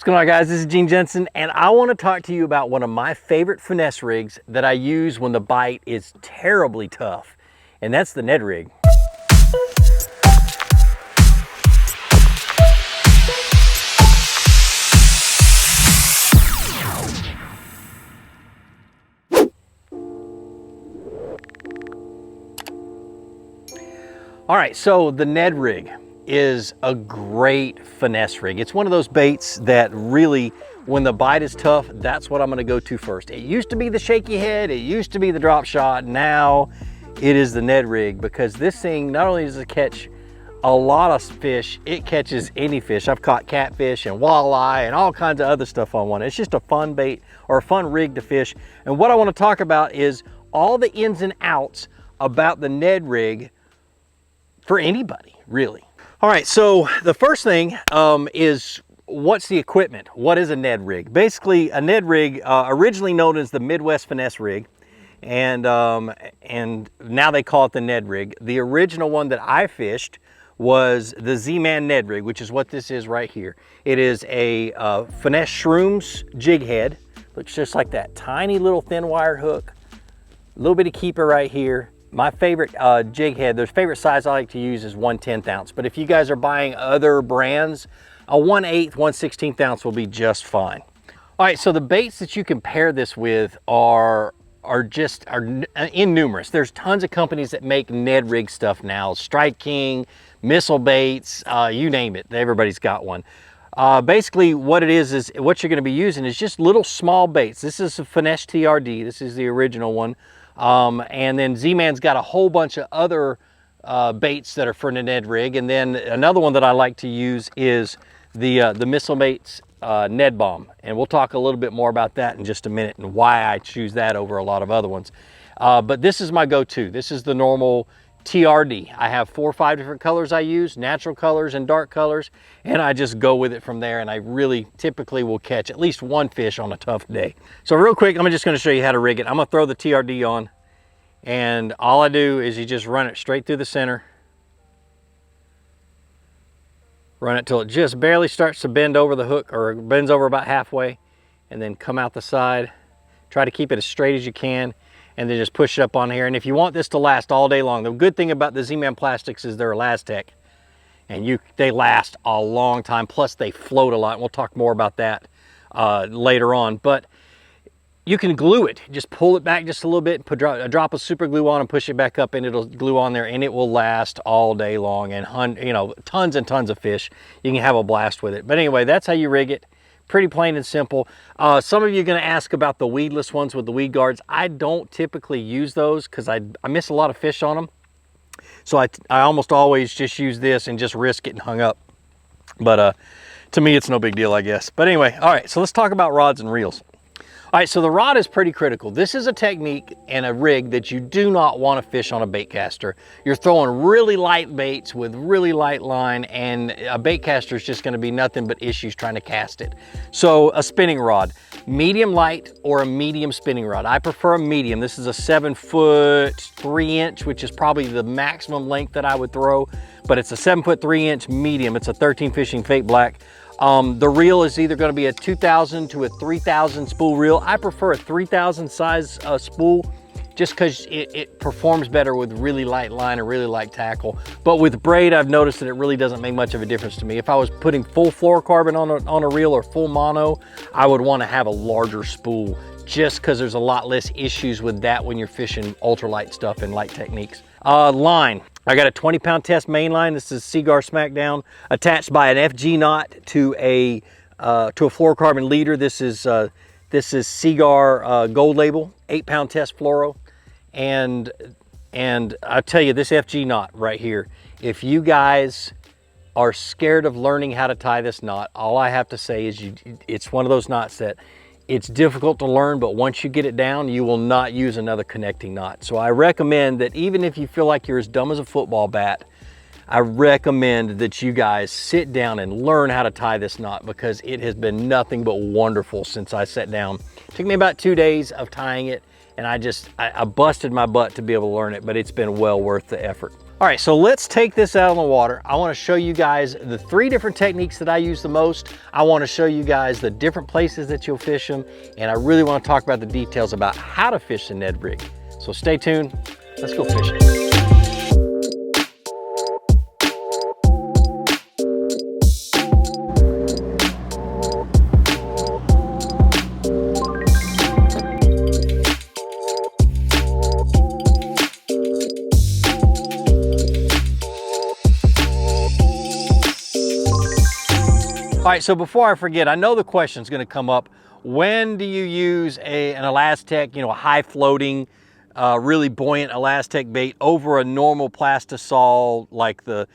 What's going on, guys? This is Gene Jensen, and I want to talk to you about one of my favorite finesse rigs that I use when the bite is terribly tough, and that's the Ned Rig. All right, so the Ned Rig is a great finesse rig. It's one of those baits that really, when the bite is tough, that's what I'm gonna go to first. It used to be the shaky head, it used to be the drop shot, now it is the Ned Rig, because this thing not only does it catch a lot of fish, it catches any fish. I've caught catfish and walleye and all kinds of other stuff on one. It's just a fun bait or a fun rig to fish. And what I wanna talk about is all the ins and outs about the Ned Rig for anybody, really. All right, so the first thing is, what's the equipment? What is a Ned Rig? Basically, a Ned Rig, originally known as the Midwest Finesse Rig, and now they call it the Ned Rig. The original one that I fished was the Z-Man Ned Rig, which is what this is right here. It is a finesse shrooms jig head. Looks just like that, tiny little thin wire hook, a little bit of keeper right here. My favorite jig head, the favorite size I like to use is 1/10 ounce. But if you guys are buying other brands, a 1/8, 1/16 ounce will be just fine. All right, so the baits that you can pair this with are innumerous. There's tons of companies that make Ned Rig stuff now. Strike King, missile baits, you name it, everybody's got one. Basically what it is what you're gonna be using is just little small baits. This is a finesse TRD, this is the original one. And then Z-Man's got a whole bunch of other baits that are for the Ned Rig. And then another one that I like to use is the Missile Baits Ned Bomb. And we'll talk a little bit more about that in just a minute and why I choose that over a lot of other ones. But this is my go-to. This is the normal TRD. I have 4 or 5 different colors I use, natural colors and dark colors, and I just go with it from there, and I really typically will catch at least one fish on a tough day. So real quick, I'm just gonna show you how to rig it. I'm gonna throw the TRD on, and all I do is you just run it straight through the center. Run it till it just barely starts to bend over the hook, or bends over about halfway, and then come out the side. Try to keep it as straight as you can, and then just push it up on here. And if you want this to last all day long, the good thing about the Z-Man plastics is they're Elastec, and they last a long time, plus they float a lot, and we'll talk more about that later on. But you can glue it. Just pull it back just a little bit, and put a drop of super glue on and push it back up, and it'll glue on there, and it will last all day long, and you know, tons and tons of fish. You can have a blast with it. But anyway, that's how you rig it. Pretty plain and simple. Some of you are going to ask about the weedless ones with the weed guards. I don't typically use those because I miss a lot of fish on them. So I almost always just use this and just risk getting hung up. But to me, it's no big deal, I guess. But anyway, all right, so let's talk about rods and reels. All right, so the rod is pretty critical. This is a technique and a rig that you do not want to fish on a bait caster. You're throwing really light baits with really light line, and a bait caster is just going to be nothing but issues trying to cast it. So a spinning rod, medium light or a medium spinning rod. I prefer a medium. This is a 7-foot 3-inch, which is probably the maximum length that I would throw, but it's a 7-foot 3-inch medium. It's a 13 fishing fake black. The reel is either going to be a 2,000 to a 3,000 spool reel. I prefer a 3,000 size spool just because it performs better with really light line or really light tackle. But with braid, I've noticed that it really doesn't make much of a difference to me. If I was putting full fluorocarbon on a reel or full mono, I would want to have a larger spool just because there's a lot less issues with that when you're fishing ultralight stuff and light techniques. Line. I got a 20-pound test main line. This is Seaguar Smackdown, attached by an FG knot to a fluorocarbon leader. This is Seaguar Gold Label 8-pound test fluoro, and I tell you, this FG knot right here. If you guys are scared of learning how to tie this knot, all I have to say is it's one of those knots that it's difficult to learn, but once you get it down, you will not use another connecting knot. So I recommend that even if you feel like you're as dumb as a football bat, I recommend that you guys sit down and learn how to tie this knot, because it has been nothing but wonderful since I sat down. It took me about 2 days of tying it, and I busted my butt to be able to learn it, but it's been well worth the effort. All right, so let's take this out on the water. I want to show you guys the 3 different techniques that I use the most. I want to show you guys the different places that you'll fish them, and I really want to talk about the details about how to fish the Ned Rig. So stay tuned, let's go fishing. All right, so before I forget, I know the question's gonna come up. When do you use an Elastec, a high floating, really buoyant Elastec bait over a normal plastisol like the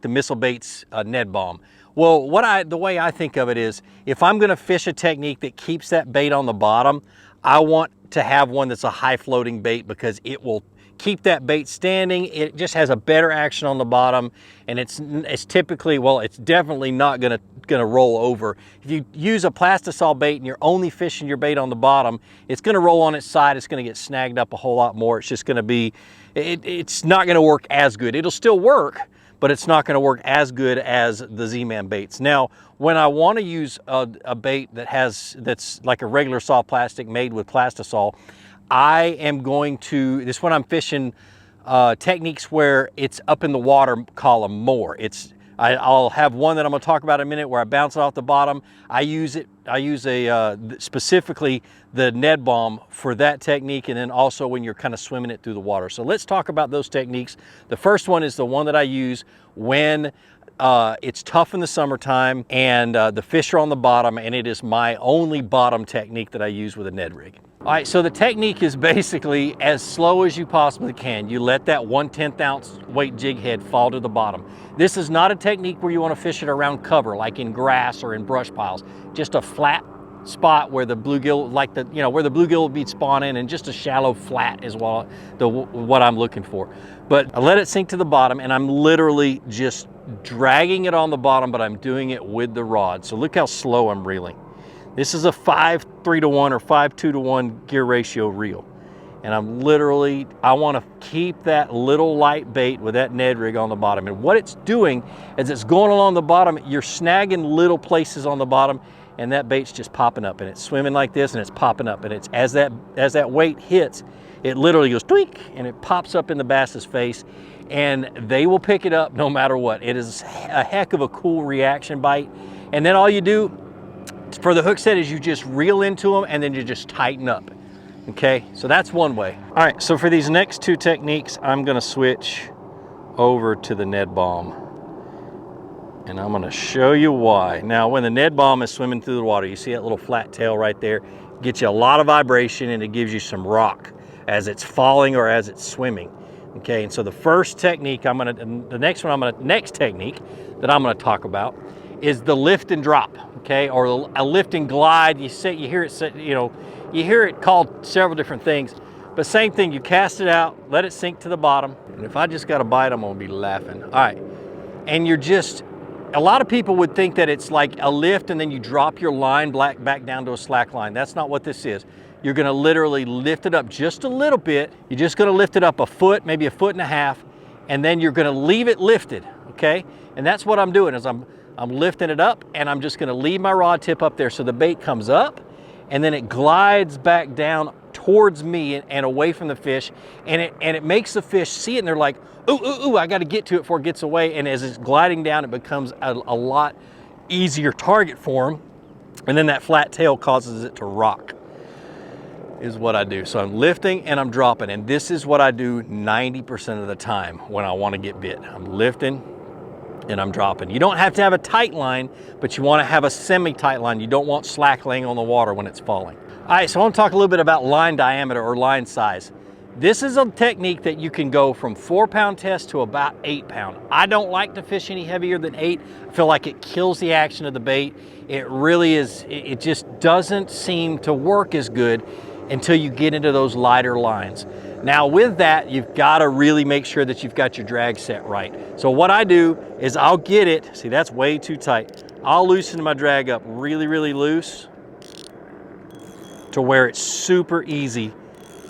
missile baits Ned Bomb? Well, the way I think of it is, if I'm gonna fish a technique that keeps that bait on the bottom, I want to have one that's a high floating bait because it will keep that bait standing. It just has a better action on the bottom, and it's typically, well, it's definitely not gonna roll over. If you use a plastisol bait and you're only fishing your bait on the bottom, it's gonna roll on its side, it's gonna get snagged up a whole lot more. It's just gonna be, it's not gonna work as good. It'll still work, but it's not gonna work as good as the Z-Man baits. Now, when I wanna use a bait that's like a regular soft plastic made with plastisol, I am going to, this when I'm fishing techniques where it's up in the water column more. I'll have one that I'm gonna talk about in a minute where I bounce it off the bottom. I use specifically the Ned Bomb for that technique, and then also when you're kind of swimming it through the water. So let's talk about those techniques. The first one is the one that I use when it's tough in the summertime and the fish are on the bottom, and it is my only bottom technique that I use with a Ned Rig. All right, so the technique is basically as slow as you possibly can. You let that 1/10 ounce weight jig head fall to the bottom. This is not a technique where you want to fish it around cover, like in grass or in brush piles. Just a flat spot where the bluegill, where the bluegill would be spawning, and just a shallow flat is what I'm looking for. But I let it sink to the bottom, and I'm literally just dragging it on the bottom, but I'm doing it with the rod. So look how slow I'm reeling. This is a 5:3-to-1 or 5:2-to-1 gear ratio reel. And I want to keep that little light bait with that Ned Rig on the bottom. And what it's doing is it's going along the bottom, you're snagging little places on the bottom, and that bait's just popping up, and it's swimming like this, and it's popping up. And it's as that weight hits, it literally goes twink, and it pops up in the bass's face, and they will pick it up no matter what. It is a heck of a cool reaction bite. And then all you do for the hook set is you just reel into them, and then you just tighten up. Okay, so that's one way. All right, so for these next 2 techniques, I'm gonna switch over to the Ned Bomb. And I'm gonna show you why. Now, when the Ned Bomb is swimming through the water, you see that little flat tail right there? It gets you a lot of vibration, and it gives you some rock as it's falling or as it's swimming. Okay, and so the first technique next technique that I'm gonna talk about is the lift and drop, okay, or a lift and glide. You hear it called several different things, but same thing. You cast it out, let it sink to the bottom, and if I just got a bite, I'm gonna be laughing. All right, and a lot of people would think that it's like a lift and then you drop your line back down to a slack line. That's not what this is. You're gonna literally lift it up just a little bit. You're just gonna lift it up a foot, maybe a foot and a half, and then you're gonna leave it lifted, okay? And that's what I'm doing, is I'm lifting it up, and I'm just gonna leave my rod tip up there so the bait comes up, and then it glides back down towards me and away from the fish, and it makes the fish see it, and they're like, ooh, ooh, ooh, I gotta get to it before it gets away. And as it's gliding down, it becomes a lot easier target for them, and then that flat tail causes it to rock, is what I do. So I'm lifting and I'm dropping, and this is what I do 90% of the time when I wanna get bit. I'm lifting and I'm dropping. You don't have to have a tight line, but you wanna have a semi-tight line. You don't want slack laying on the water when it's falling. All right, so I wanna talk a little bit about line diameter or line size. This is a technique that you can go from 4-pound test to about 8-pound. I don't like to fish any heavier than 8. I feel like it kills the action of the bait. It really is, it just doesn't seem to work as good until you get into those lighter lines. Now with that, you've gotta really make sure that you've got your drag set right. So what I do is I'll get it, see that's way too tight. I'll loosen my drag up really, really loose to where it's super easy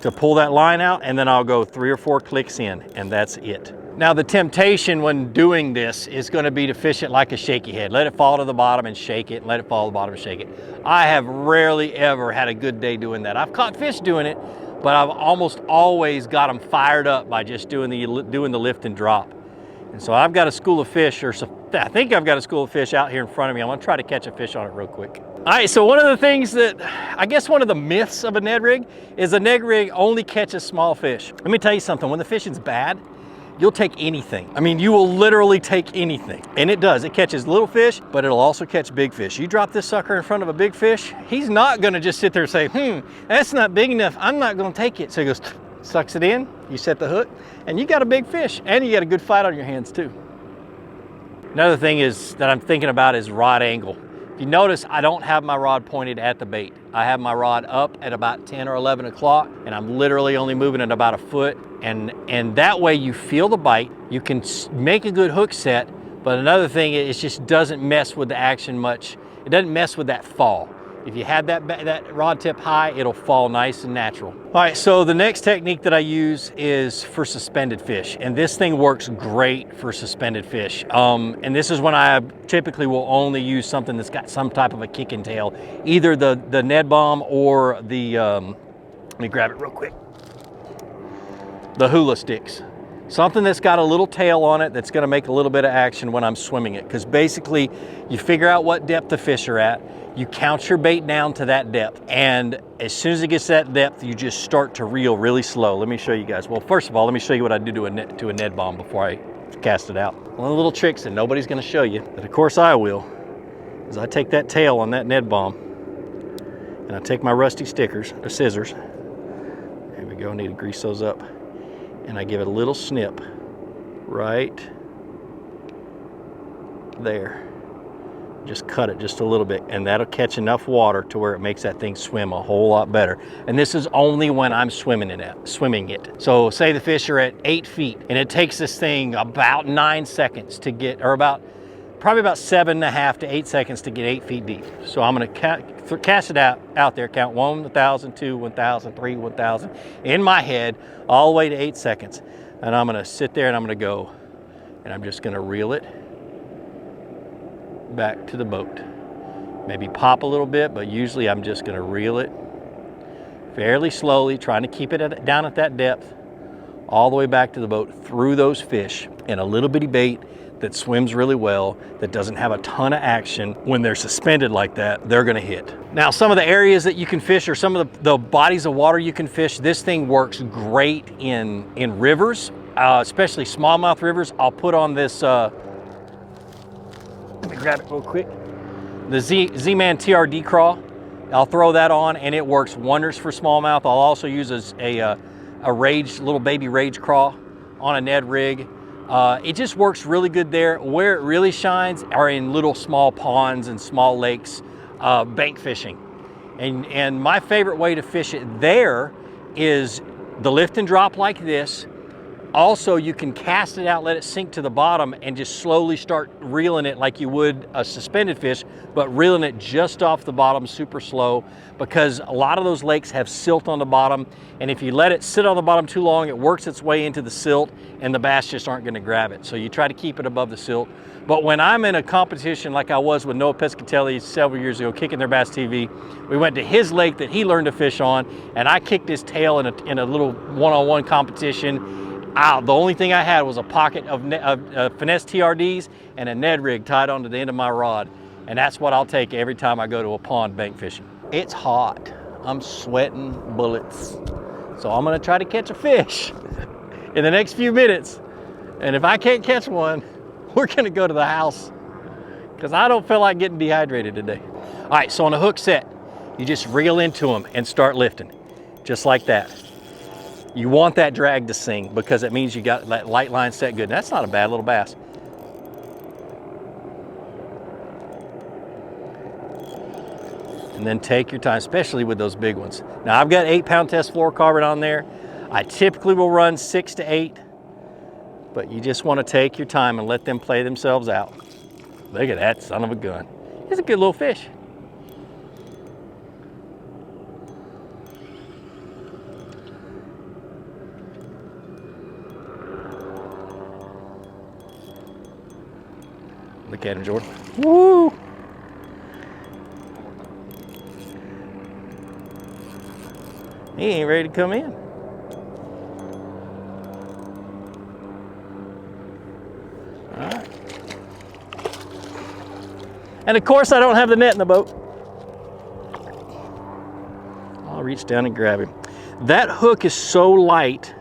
to pull that line out, and then I'll go 3 or 4 clicks in, and that's it. Now the temptation when doing this is going to be to fish it like a shaky head. Let it fall to the bottom and shake it, let it fall to the bottom and shake it. I have rarely ever had a good day doing that. I've caught fish doing it, but I've almost always got them fired up by just doing the lift and drop. And so I've got a school of fish, or I think I've got a school of fish out here in front of me. I'm gonna try to catch a fish on it real quick. All right, so one of the things that, I guess one of the myths of a Ned rig is a Ned rig only catches small fish. Let me tell you something, when the fishing's bad, you'll take anything. I mean, you will literally take anything. And it does, it catches little fish, but it'll also catch big fish. You drop this sucker in front of a big fish, he's not gonna just sit there and say, that's not big enough, I'm not gonna take it. So he goes, sucks it in, you set the hook, and you got a big fish, and you got a good fight on your hands too. Another thing is that I'm thinking about is rod angle. If you notice, I don't have my rod pointed at the bait. I have my rod up at about 10 or 11 o'clock, and I'm literally only moving it about a foot. And that way you feel the bite, you can make a good hook set, but another thing is it just doesn't mess with the action much. It doesn't mess with that fall. If you have that rod tip high, it'll fall nice and natural. All right, so the next technique that I use is for suspended fish. And this thing works great for suspended fish. And this is when I typically will only use something that's got some type of a kick and tail. Either the Ned bomb or the, let me grab it real quick. The hula sticks. Something that's got a little tail on it that's gonna make a little bit of action when I'm swimming it. Because basically, you figure out what depth the fish are at, you count your bait down to that depth, and as soon as it gets that depth, you just start to reel really slow. Let me show you guys. Well, first of all, let me show you what I do to a Ned bomb before I cast it out. One of the little tricks that nobody's gonna show you, but of course I will, is I take that tail on that Ned bomb, and I take my rusty stickers, or scissors, there we go, I need to grease those up, and I give it a little snip right there. Just cut it just a little bit, and that'll catch enough water to where it makes that thing swim a whole lot better. And this is only when I'm swimming it. So say the fish are at 8 feet, and it takes this thing about 9 seconds to get, or probably about 7.5 to 8 seconds to get 8 feet deep. So I'm gonna cast it out there, count 1, 1,000, 2, 1,000, 3, 1,000, in my head, all the way to 8 seconds. And I'm gonna sit there and I'm gonna go, and I'm just gonna reel it back to the boat. Maybe pop a little bit, but usually I'm just gonna reel it fairly slowly, trying to keep it down at that depth, all the way back to the boat, through those fish, and a little bitty bait that swims really well, that doesn't have a ton of action. When they're suspended like that, they're gonna hit. Now, some of the areas that you can fish, or some of the bodies of water you can fish, this thing works great in rivers, especially smallmouth rivers. I'll put on this, let me grab it real quick. The Z-Man TRD crawl. I'll throw that on, and it works wonders for smallmouth. I'll also use a little baby rage crawl on a Ned rig. It just works really good there. Where it really shines are in little small ponds and small lakes, bank fishing. And my favorite way to fish it there is the lift and drop like this. Also, you can cast it out, let it sink to the bottom, and just slowly start reeling it like you would a suspended fish, but reeling it just off the bottom super slow, because a lot of those lakes have silt on the bottom, and if you let it sit on the bottom too long, it works its way into the silt, and the bass just aren't gonna grab it. So you try to keep it above the silt. But when I'm in a competition like I was with Noah Pescatelli several years ago, Kicking Their Bass TV, we went to his lake that he learned to fish on, and I kicked his tail in a little one-on-one competition. The only thing I had was a pocket of finesse TRDs and a Ned rig tied onto the end of my rod. And that's what I'll take every time I go to a pond bank fishing. It's hot. I'm sweating bullets. So I'm gonna try to catch a fish in the next few minutes. And if I can't catch one, we're gonna go to the house, because I don't feel like getting dehydrated today. All right, so on a hook set, you just reel into them and start lifting, just like that. You want that drag to sing, because it means you got that light line set good. And that's not a bad little bass. And then take your time, especially with those big ones. Now, I've got 8-pound test fluorocarbon on there. I typically will run 6 to 8, but you just want to take your time and let them play themselves out. Look at that son of a gun. He's a good little fish. Look at him, Jordan. Woo! He ain't ready to come in. All right. And of course, I don't have the net in the boat. I'll reach down and grab him. That hook is so light,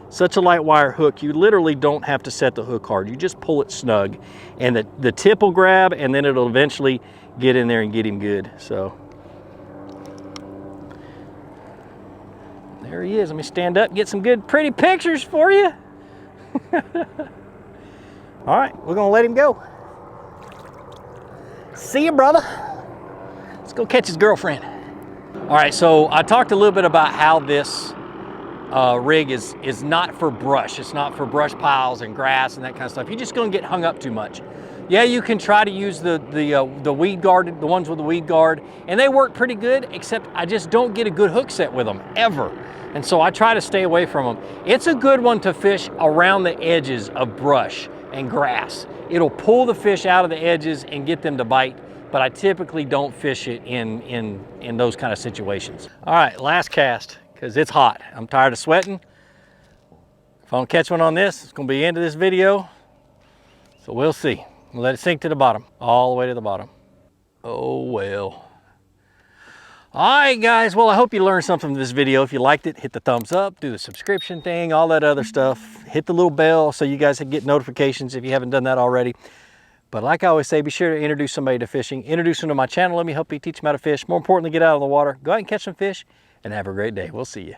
such a light wire hook, you literally don't have to set the hook hard. You just pull it snug, and the tip will grab, and then it'll eventually get in there and get him good. So there he is. Let me stand up and get some good, pretty pictures for you. All right, we're gonna let him go. See you, brother. Let's go catch his girlfriend. All right, so I talked a little bit about how this rig is not for brush. It's not for brush piles and grass and that kind of stuff. You're just gonna get hung up too much. Yeah, you can try to use the weed guard, the ones with the weed guard, and they work pretty good, except I just don't get a good hook set with them, ever. And so I try to stay away from them. It's a good one to fish around the edges of brush and grass. It'll pull the fish out of the edges and get them to bite, but I typically don't fish it in those kind of situations. All right, last cast, because it's hot. I'm tired of sweating. If I don't catch one on this, it's gonna be the end of this video. So we'll see. We'll let it sink to the bottom, all the way to the bottom. Oh well. All right, guys, well, I hope you learned something from this video. If you liked it, hit the thumbs up, do the subscription thing, all that other stuff. Hit the little bell so you guys can get notifications if you haven't done that already. But like I always say, be sure to introduce somebody to fishing. Introduce them to my channel. Let me help you teach them how to fish. More importantly, get out on the water. Go out and catch some fish and have a great day. We'll see you.